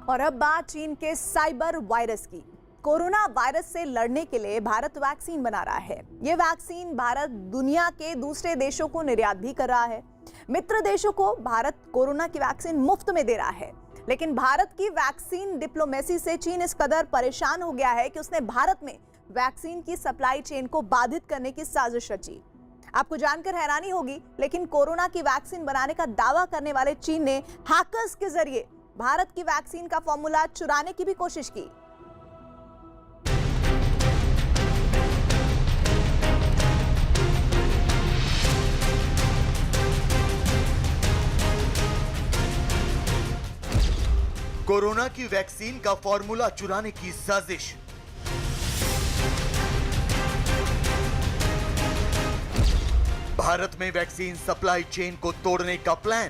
और अब बात चीन के साइबर वायरस की। कोरोना वायरस से लड़ने के लिए भारत वैक्सीन बना रहा है। ये वैक्सीन भारत दुनिया के दूसरे देशों को निर्यात भी कर रहा है। मित्र देशों को भारत कोरोना की वैक्सीन मुफ्त में दे रहा है। लेकिन भारत की वैक्सीन डिप्लोमेसी से चीन इस कदर परेशान हो गया है कि उसने भारत में वैक्सीन की सप्लाई चेन को बाधित करने की साजिश रची। आपको जानकर हैरानी होगी, लेकिन कोरोना की वैक्सीन बनाने का दावा करने वाले चीन ने हैकर्स के जरिए भारत की वैक्सीन का फॉर्मूला चुराने की भी कोशिश की। कोरोना की वैक्सीन का फॉर्मूला चुराने की साजिश। भारत में वैक्सीन सप्लाई चेन को तोड़ने का प्लान।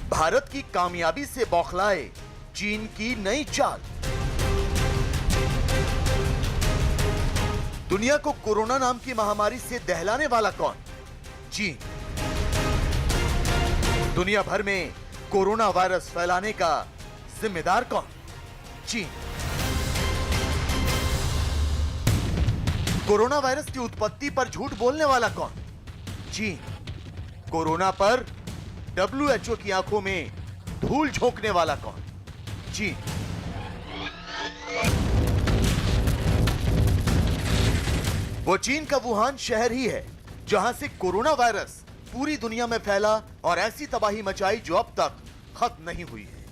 भारत की कामयाबी से बौखलाए चीन की नई चाल। दुनिया को कोरोना नाम की महामारी से दहलाने वाला कौन? चीन। दुनिया भर में कोरोना वायरस फैलाने का जिम्मेदार कौन? चीन। कोरोना वायरस की उत्पत्ति पर झूठ बोलने वाला कौन? चीन। कोरोना पर WHO की आंखों में धूल झोंकने वाला कौन? चीन। वो चीन का वुहान शहर ही है जहां से कोरोना वायरस पूरी दुनिया में फैला और ऐसी तबाही मचाई जो अब तक खत्म नहीं हुई है।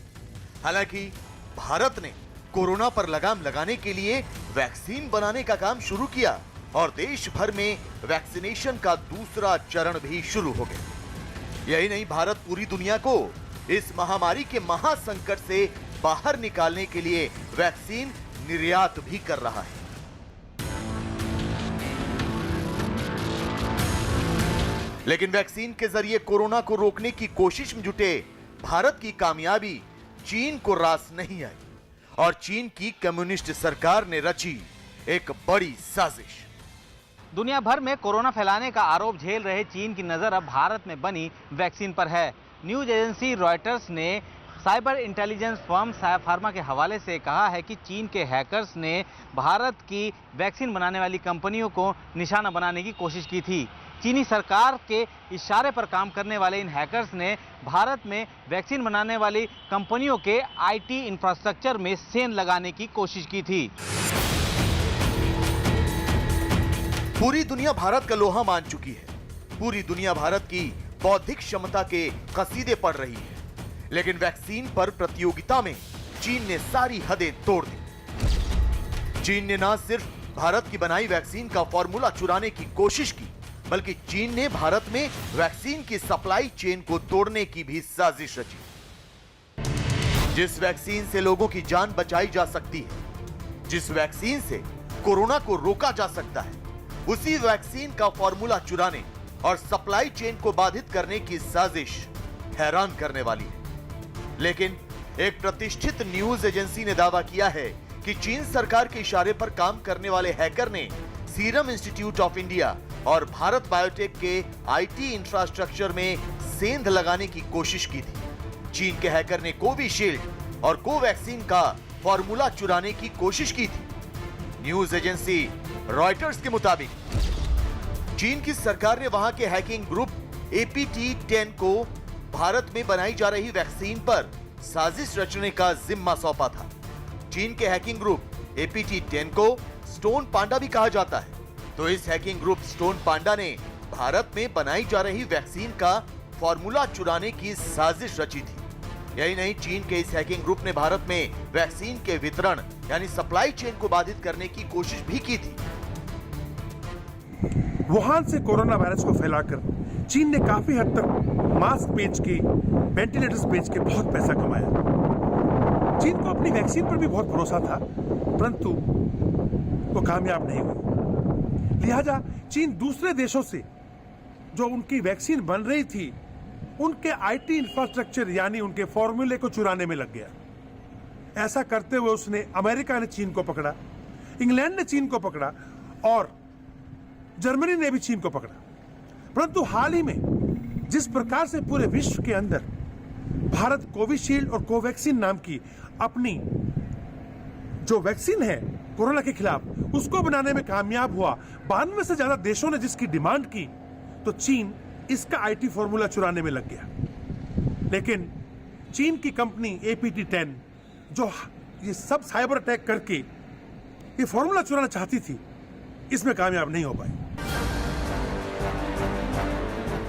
हालांकि भारत ने कोरोना पर लगाम लगाने के लिए वैक्सीन बनाने का काम शुरू किया और देश भर में वैक्सीनेशन का दूसरा चरण भी शुरू हो गया। यही नहीं, भारत पूरी दुनिया को इस महामारी के महासंकट से बाहर निकालने के लिए वैक्सीन निर्यात भी कर रहा है। लेकिन वैक्सीन के जरिए कोरोना को रोकने की कोशिश में जुटे भारत की कामयाबी चीन को रास नहीं आई और चीन की कम्युनिस्ट सरकार ने रची एक बड़ी साजिश। दुनिया भर में कोरोना फैलाने का आरोप झेल रहे चीन की नजर अब भारत में बनी वैक्सीन पर है। न्यूज एजेंसी रॉयटर्स ने साइबर इंटेलिजेंस फर्म फार्मा के हवाले से कहा है कि चीन के हैकर्स ने भारत की वैक्सीन बनाने वाली कंपनियों को निशाना बनाने की कोशिश की थी। चीनी सरकार के इशारे पर काम करने वाले इन हैकर्स ने भारत में वैक्सीन बनाने वाली कंपनियों के आईटी इंफ्रास्ट्रक्चर में सेंध लगाने की कोशिश की थी। पूरी दुनिया भारत का लोहा मान चुकी है। पूरी दुनिया भारत की बौद्धिक क्षमता के कसीदे पढ़ रही है। लेकिन वैक्सीन पर प्रतियोगिता में चीन ने सारी हदें तोड़ दी। चीन ने न सिर्फ भारत की बनाई वैक्सीन का फॉर्मूला चुराने की कोशिश की, बल्कि चीन ने भारत में वैक्सीन की सप्लाई चेन को तोड़ने की भी साजिश रची। जिस वैक्सीन से लोगों की जान बचाई जा सकती है, जिस वैक्सीन से कोरोना को रोका जा सकता है, उसी वैक्सीन का फॉर्मूला चुराने और सप्लाई चेन को बाधित करने की साजिश हैरान करने वाली है। लेकिन एक प्रतिष्ठित न्यूज एजेंसी ने दावा किया है कि चीन सरकार के इशारे पर काम करने वाले हैकर ने सीरम इंस्टीट्यूट ऑफ इंडिया और भारत बायोटेक के आईटी इंफ्रास्ट्रक्चर में सेंध लगाने की कोशिश की थी। चीन के हैकर ने कोविशील्ड और कोवैक्सीन का फॉर्मूला चुराने की कोशिश की थी। न्यूज एजेंसी रॉयटर्स के मुताबिक चीन की सरकार ने वहां के हैकिंग ग्रुप APT10 को भारत में बनाई जा रही वैक्सीन पर साजिश रचने का जिम्मा सौंपा था। चीन के हैकिंग ग्रुप APT10 को स्टोन पांडा भी कहा जाता है। तो इस हैकिंग ग्रुप स्टोन पांडा ने भारत में बनाई जा रही वैक्सीन का फॉर्मूला चुराने की साजिश रची थी। यही नहीं, चीन के इस हैकिंग ग्रुप ने भारत में वैक्सीन के वितरण यानी सप्लाई चेन को बाधित करने की कोशिश भी की थी। वुहान से कोरोना वायरस को फैलाकर चीन ने काफी हद तक मास्क बेच के, वेंटिलेटर्स बेच के बहुत पैसा कमाया। चीन को अपनी वैक्सीन पर भी बहुत भरोसा था, परंतु वो कामयाब नहीं हुई। लिहाजा चीन दूसरे देशों से जो उनकी वैक्सीन बन रही थी, उनके आईटी इंफ्रास्ट्रक्चर यानी उनके फॉर्मूले को चुराने में लग गया। ऐसा करते हुए उसने अमेरिका ने चीन को पकड़ा, इंग्लैंड ने चीन को पकड़ा और जर्मनी ने भी चीन को पकड़ा। परंतु हाल ही में जिस प्रकार से पूरे विश्व के अंदर भारत कोविशील्ड और कोवैक्सीन नाम की अपनी जो वैक्सीन है कोरोना के खिलाफ उसको बनाने में कामयाब हुआ, 92 से ज्यादा देशों ने जिसकी डिमांड की, तो चीन इसका आईटी फॉर्मूला चुराने में लग गया। लेकिन चीन की कंपनी APT10 जो ये सब साइबर अटैक करके ये फॉर्मूला चुराना चाहती थी, इसमें कामयाब नहीं हो पाई।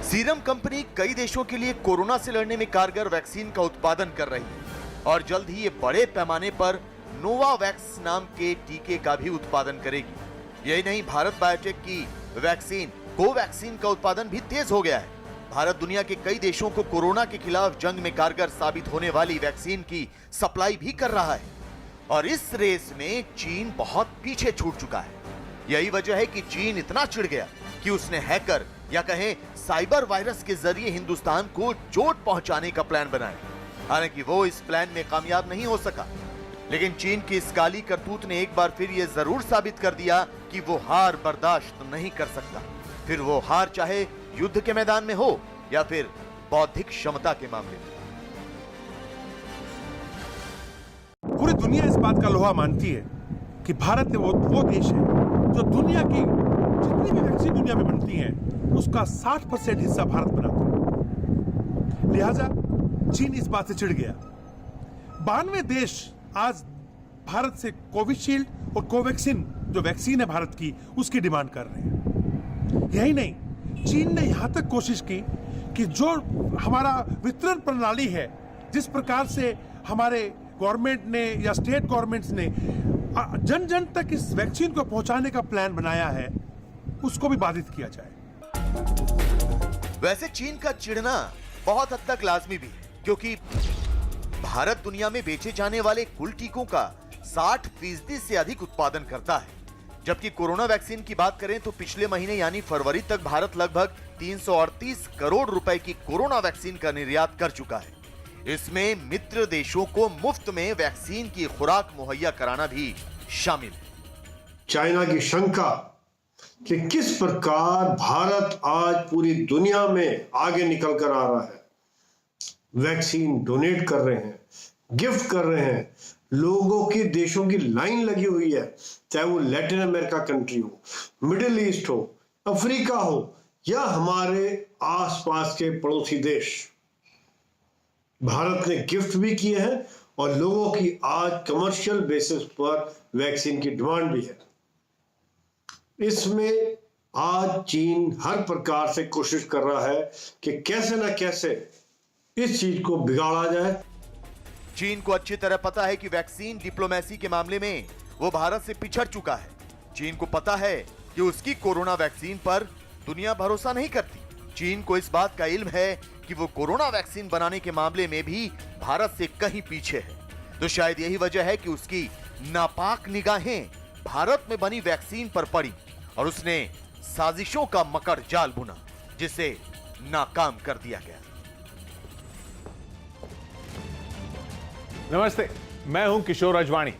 सीरम कंपनी कई देशों के लिए कोरोना से लड़ने में कारगर वैक्सीन का उत्पादन कर रही है और जल्द ही ये बड़े पैमाने पर नोवावैक्स नाम के टीके का भी उत्पादन करेगी। यही नहीं, भारत बायोटेक की वैक्सीन कोवैक्सीन का उत्पादन भी तेज हो गया है। भारत दुनिया के कई देशों को कोरोना के खिलाफ जंग में कारगर साबित होने वाली वैक्सीन की सप्लाई भी कर रहा है और इस रेस में चीन बहुत पीछे छूट चुका है। यही वजह है कि चीन इतना चिढ़ गया कि उसने हैकर या कहें साइबर वायरस के जरिए हिंदुस्तान को चोट पहुंचाने का प्लान बनाया। हालांकि वो इस प्लान में कामयाब नहीं हो सका, लेकिन चीन की इस काली करतूत ने एक बार फिर यह जरूर साबित कर दिया कि वो हार बर्दाश्त नहीं कर सकता। फिर वो हार चाहे युद्ध के मैदान में हो या फिर बौद्धिक क्षमता के मामले में। पूरी दुनिया इस बात का लोहा मानती है कि भारत वो देश है जो दुनिया की जितनी भी वैक्सीन दुनिया में बनती हैं उसका 60% हिस्सा भारत बनाता है। लिहाजा चीन इस बात से चिढ़ गया। 92 देश आज भारत से कोविशील्ड और कोवैक्सीन जो वैक्सीन है भारत की उसकी डिमांड कर रहे हैं। यही नहीं, चीन ने यहां तक कोशिश की कि जो हमारा वितरण प्रणाली है, जिस प्रकार से हमारे गवर्नमेंट ने या स्टेट गवर्नमेंट्स ने जन जन तक इस वैक्सीन को पहुंचाने का प्लान बनाया है, उसको भी बाधित किया जाए। वैसे चीन का चिढ़ना बहुत हद तक लाजमी भी है, क्योंकि भारत दुनिया में बेचे जाने वाले कुल टीकों का 60% से अधिक उत्पादन करता है। जबकि कोरोना वैक्सीन की बात करें तो पिछले महीने यानी फरवरी तक भारत लगभग 338 करोड़ रुपए की कोरोना वैक्सीन का निर्यात कर चुका है। इसमें मित्र देशों को मुफ्त में वैक्सीन की खुराक मुहैया कराना भी शामिल है। चाइना की शंका कि किस प्रकार भारत आज पूरी दुनिया में आगे निकल कर आ रहा है, वैक्सीन डोनेट कर रहे हैं, गिफ्ट कर रहे हैं, लोगों की देशों की लाइन लगी हुई है, चाहे वो लैटिन अमेरिका कंट्री हो, मिडिल ईस्ट हो, अफ्रीका हो या हमारे आसपास के पड़ोसी देश। भारत ने गिफ्ट भी किए हैं और लोगों की आज कमर्शियल बेसिस पर वैक्सीन की डिमांड भी है। इसमें आज चीन हर प्रकार से कोशिश कर रहा है कि कैसे ना कैसे इस चीज को बिगाड़ा जाए। चीन को अच्छी तरह पता है कि वैक्सीन डिप्लोमेसी के मामले में वो भारत से पिछड़ चुका है। चीन को पता है कि उसकी कोरोना वैक्सीन पर दुनिया भरोसा नहीं करती। चीन को इस बात का इल्म है कि वो कोरोना वैक्सीन बनाने के मामले में भी भारत से कहीं पीछे है। तो शायद यही वजह है कि उसकी नापाक निगाहें भारत में बनी वैक्सीन पर पड़ी और उसने साजिशों का मकर जाल बुना, जिसे नाकाम कर दिया गया। नमस्ते, मैं हूं किशोर अजवाणी।